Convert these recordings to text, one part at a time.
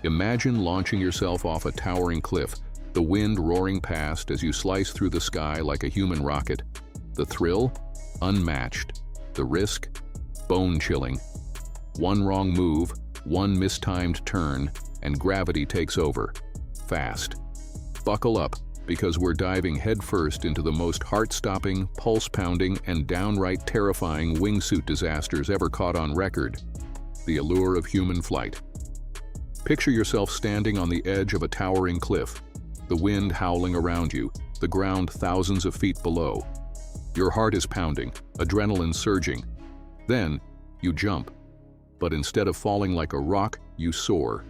Imagine launching yourself off a towering cliff, the wind roaring past as you slice through the sky like a human rocket. The thrill? Unmatched. The risk? Bone-chilling. One wrong move, one mistimed turn, and gravity takes over. Fast. Buckle up, because we're diving headfirst into the most heart-stopping, pulse-pounding, and downright terrifying wingsuit disasters ever caught on record. The allure of human flight. Picture yourself standing on the edge of a towering cliff, the wind howling around you, the ground thousands of feet below. Your heart is pounding, adrenaline surging. Then, you jump. But instead of falling like a rock, you soar.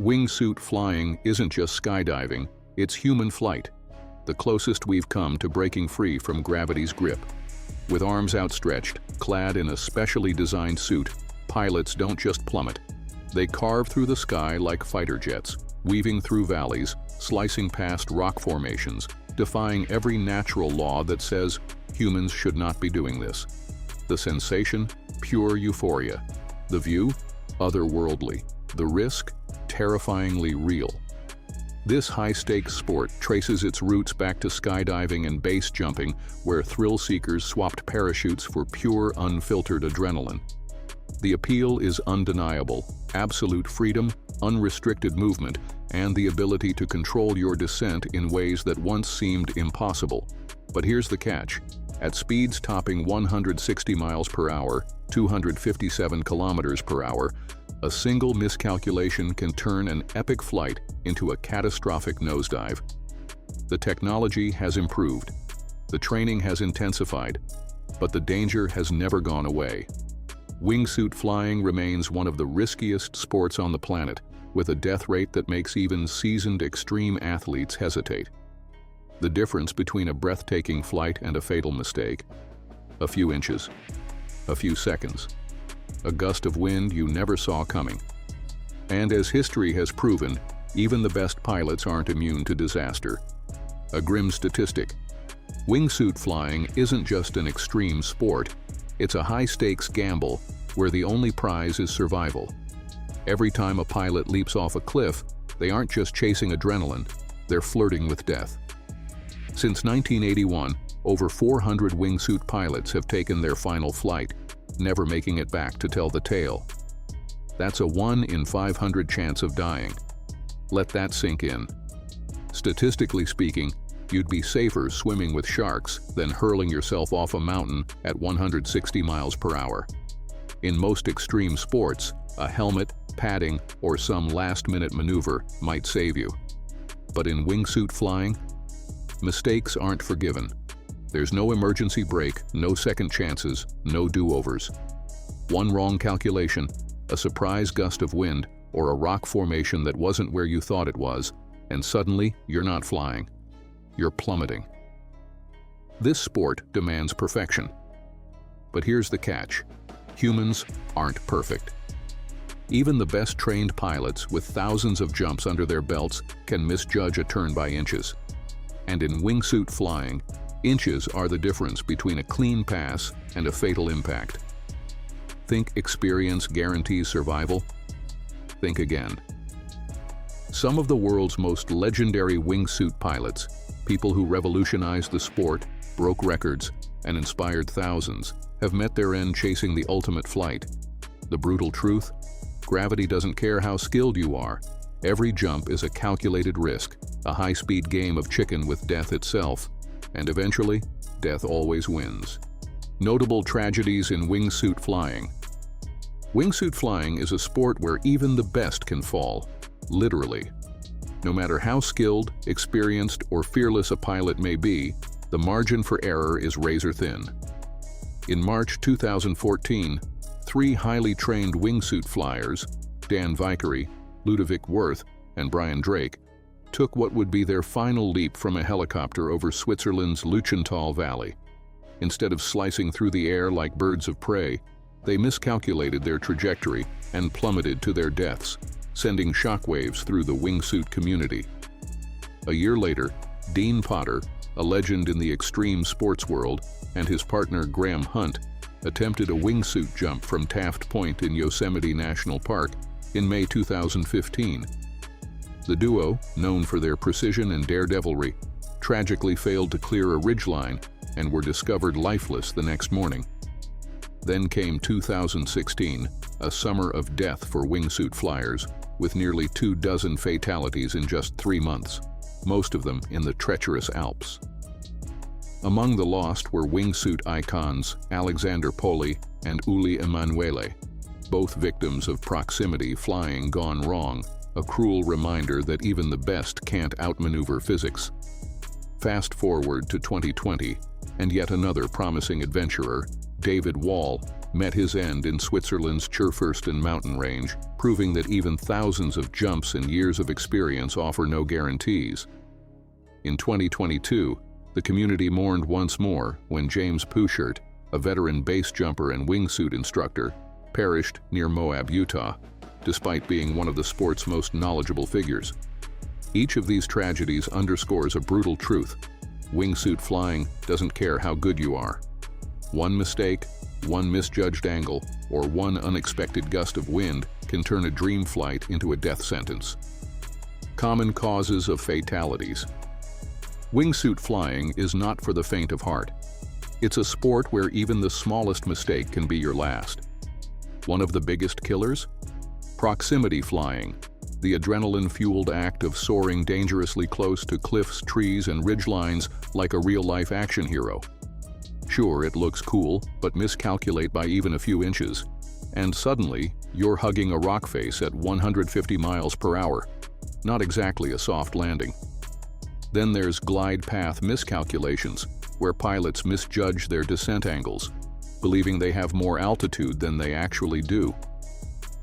Wingsuit flying isn't just skydiving, it's human flight, the closest we've come to breaking free from gravity's grip. With arms outstretched, clad in a specially designed suit, pilots don't just plummet. They carve through the sky like fighter jets, weaving through valleys, slicing past rock formations, defying every natural law that says humans should not be doing this. The sensation? Pure euphoria. The view? Otherworldly. The risk? Terrifyingly real. This high-stakes sport traces its roots back to skydiving and base jumping, where thrill-seekers swapped parachutes for pure, unfiltered adrenaline. The appeal is undeniable: absolute freedom, unrestricted movement, and the ability to control your descent in ways that once seemed impossible. But here's the catch. At speeds topping 160 miles per hour, 257 kilometers per hour, a single miscalculation can turn an epic flight into a catastrophic nosedive. The technology has improved, the training has intensified, but the danger has never gone away. Wingsuit flying remains one of the riskiest sports on the planet, with a death rate that makes even seasoned extreme athletes hesitate. The difference between a breathtaking flight and a fatal mistake: a few inches, a few seconds, a gust of wind you never saw coming. And as history has proven, even the best pilots aren't immune to disaster. A grim statistic: wingsuit flying isn't just an extreme sport, it's a high-stakes gamble where the only prize is survival. Every time a pilot leaps off a cliff, they aren't just chasing adrenaline, they're flirting with death. Since 1981, over 400 wingsuit pilots have taken their final flight, never making it back to tell the tale. That's a 1 in 500 chance of dying. Let that sink in. Statistically speaking, you'd be safer swimming with sharks than hurling yourself off a mountain at 160 miles per hour. In most extreme sports, a helmet, padding, or some last-minute maneuver might save you. But in wingsuit flying, mistakes aren't forgiven. There's no emergency brake, no second chances, no do-overs. One wrong calculation, a surprise gust of wind, or a rock formation that wasn't where you thought it was, and suddenly you're not flying. You're plummeting. This sport demands perfection. But here's the catch: humans aren't perfect. Even the best trained pilots with thousands of jumps under their belts can misjudge a turn by inches. And in wingsuit flying, inches are the difference between a clean pass and a fatal impact. Think experience guarantees survival? Think again. Some of the world's most legendary wingsuit pilots, people who revolutionized the sport, broke records, and inspired thousands, have met their end chasing the ultimate flight. The brutal truth? Gravity doesn't care how skilled you are. Every jump is a calculated risk, a high-speed game of chicken with death itself. And eventually, death always wins. Notable tragedies in wingsuit flying. Wingsuit flying is a sport where even the best can fall, literally. No matter how skilled, experienced, or fearless a pilot may be, the margin for error is razor thin. In March 2014, 3 highly trained wingsuit flyers, Dan Vickery, Ludovic Worth, and Brian Drake, took what would be their final leap from a helicopter over Switzerland's Luchental Valley. Instead of slicing through the air like birds of prey, they miscalculated their trajectory and plummeted to their deaths, sending shockwaves through the wingsuit community. A year later, Dean Potter, a legend in the extreme sports world, and his partner Graham Hunt attempted a wingsuit jump from Taft Point in Yosemite National Park in May 2015. The duo, known for their precision and daredevilry, tragically failed to clear a ridgeline and were discovered lifeless the next morning. Then came 2016, a summer of death for wingsuit flyers, with nearly 24 fatalities in just 3 months, most of them in the treacherous Alps. Among the lost were wingsuit icons Alexander Poli and Uli Emanuele, both victims of proximity flying gone wrong, a cruel reminder that even the best can't outmaneuver physics. Fast forward to 2020, and yet another promising adventurer, David Wall, met his end in Switzerland's Churfürsten mountain range, proving that even thousands of jumps and years of experience offer no guarantees. In 2022, the community mourned once more when James Pouchert, a veteran base jumper and wingsuit instructor, perished near Moab, Utah, despite being one of the sport's most knowledgeable figures. Each of these tragedies underscores a brutal truth: wingsuit flying doesn't care how good you are. One mistake, one misjudged angle, or one unexpected gust of wind can turn a dream flight into a death sentence. Common causes of fatalities. Wingsuit flying is not for the faint of heart. It's a sport where even the smallest mistake can be your last. One of the biggest killers? Proximity flying, the adrenaline-fueled act of soaring dangerously close to cliffs, trees, and ridgelines like a real-life action hero. Sure, it looks cool, but miscalculate by even a few inches, and suddenly you're hugging a rock face at 150 miles per hour. Not exactly a soft landing. Then there's glide path miscalculations, where pilots misjudge their descent angles, believing they have more altitude than they actually do.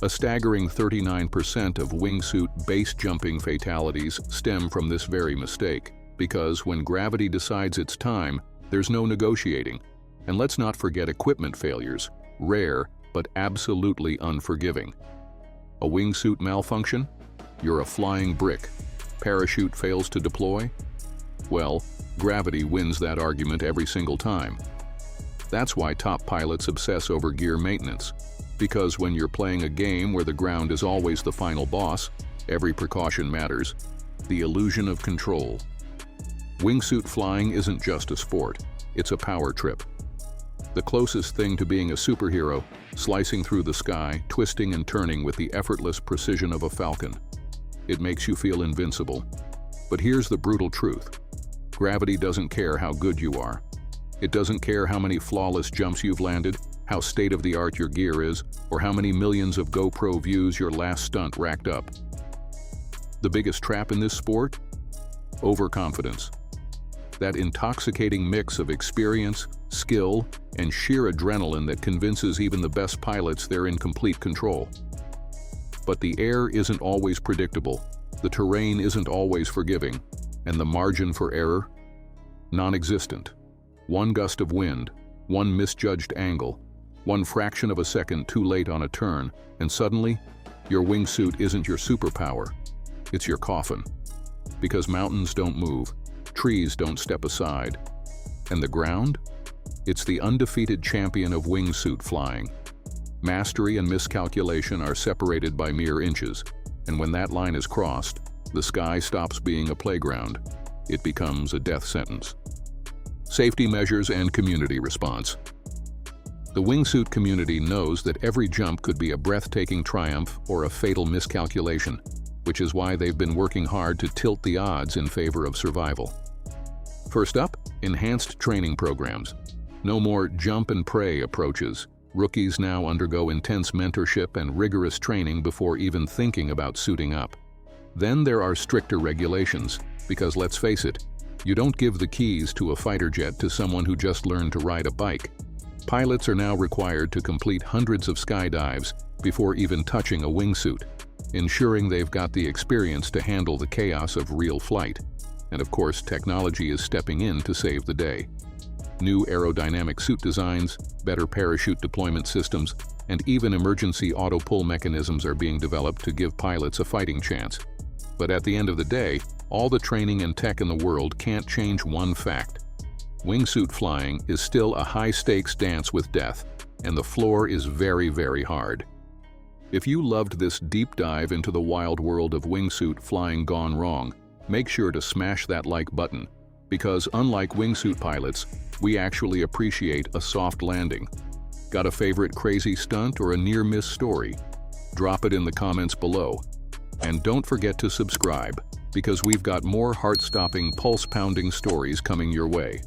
A staggering 39% of wingsuit base jumping fatalities stem from this very mistake, because when gravity decides it's time, there's no negotiating. And let's not forget equipment failures, rare but absolutely unforgiving. A wingsuit malfunction? You're a flying brick. Parachute fails to deploy? Well, gravity wins that argument every single time. That's why top pilots obsess over gear maintenance. Because when you're playing a game where the ground is always the final boss, every precaution matters. The illusion of control. Wingsuit flying isn't just a sport, it's a power trip. The closest thing to being a superhero, slicing through the sky, twisting and turning with the effortless precision of a falcon. It makes you feel invincible. But here's the brutal truth. Gravity doesn't care how good you are. It doesn't care how many flawless jumps you've landed, how state-of-the-art your gear is, or how many millions of GoPro views your last stunt racked up. The biggest trap in this sport? Overconfidence. That intoxicating mix of experience, skill, and sheer adrenaline that convinces even the best pilots they're in complete control. But the air isn't always predictable, the terrain isn't always forgiving, and the margin for error? Non-existent. One gust of wind, one misjudged angle, one fraction of a second too late on a turn, and suddenly, your wingsuit isn't your superpower, it's your coffin. Because mountains don't move, trees don't step aside, and the ground? It's the undefeated champion of wingsuit flying. Mastery and miscalculation are separated by mere inches, and when that line is crossed, the sky stops being a playground. It becomes a death sentence. Safety measures and community response. The wingsuit community knows that every jump could be a breathtaking triumph or a fatal miscalculation, which is why they've been working hard to tilt the odds in favor of survival. First up, enhanced training programs. No more jump and pray approaches. Rookies now undergo intense mentorship and rigorous training before even thinking about suiting up. Then there are stricter regulations, because let's face it, you don't give the keys to a fighter jet to someone who just learned to ride a bike. Pilots are now required to complete hundreds of skydives before even touching a wingsuit, ensuring they've got the experience to handle the chaos of real flight. And of course, technology is stepping in to save the day. New aerodynamic suit designs, better parachute deployment systems, and even emergency auto-pull mechanisms are being developed to give pilots a fighting chance. But at the end of the day, all the training and tech in the world can't change one fact. Wingsuit flying is still a high-stakes dance with death, and the floor is very, very hard. If you loved this deep dive into the wild world of wingsuit flying gone wrong, make sure to smash that like button, because unlike wingsuit pilots, we actually appreciate a soft landing. Got a favorite crazy stunt or a near-miss story? Drop it in the comments below. And don't forget to subscribe, because we've got more heart-stopping, pulse-pounding stories coming your way.